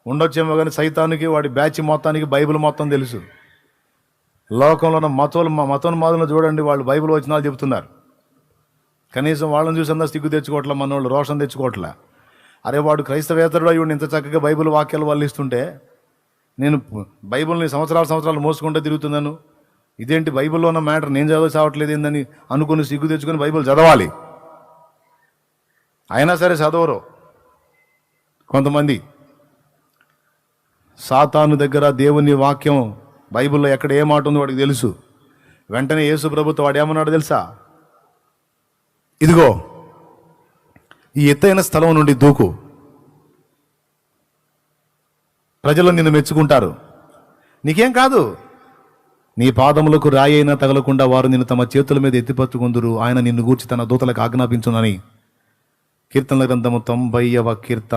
ఉండొచ్చేమో కానీ సైతానికి వాడి బ్యాచ్ మొత్తానికి బైబిల్ మొత్తం తెలుసు. లోకంలో ఉన్న మతోన్మాదులను చూడండి, వాళ్ళు బైబిల్ వచనాలు చెబుతున్నారు. కనీసం వాళ్ళని చూసి అంతా సిగ్గు తెచ్చుకోవట్లే, మన వాళ్ళు రోషం తెచ్చుకోవట్లే. అరే వాడు క్రైస్తవేతరుడు అయ్యి ఇంత చక్కగా బైబిల్ వాక్యాలు వల్లిస్తుంటే నేను బైబిల్ని సంవత్సరాలు మోసుకుంటూ తిరుగుతున్నాను, ఇదేంటి బైబిల్లో ఉన్న మ్యాటర్ నేను చదవట్లేదు ఏందని అనుకుని సిగ్గు తెచ్చుకొని బైబిల్ చదవాలి. అయినా సరే చదవరు కొంతమంది. సాతాను దగ్గర దేవుని వాక్యం బైబిల్లో ఎక్కడ ఏ మాట ఉందో వాడికి తెలుసు. వెంటనే యేసు ప్రభుతో వాడు ఏమన్నాడు తెలుసా? ఇదిగో ఈ ఎత్తైన స్థలం నుండి దూకు, ప్రజలు నిన్ను మెచ్చుకుంటారు, నీకేం కాదు, నీ పాదములకు రాయి అయినా తగలకుండా వారు నిన్ను తమ చేతుల మీద ఎత్తిపట్టుకుందురు, ఆయన నిన్ను గూర్చి తన దూతలకు ఆజ్ఞాపించునని. కీర్తనల గ్రంథము 90వ కీర్తన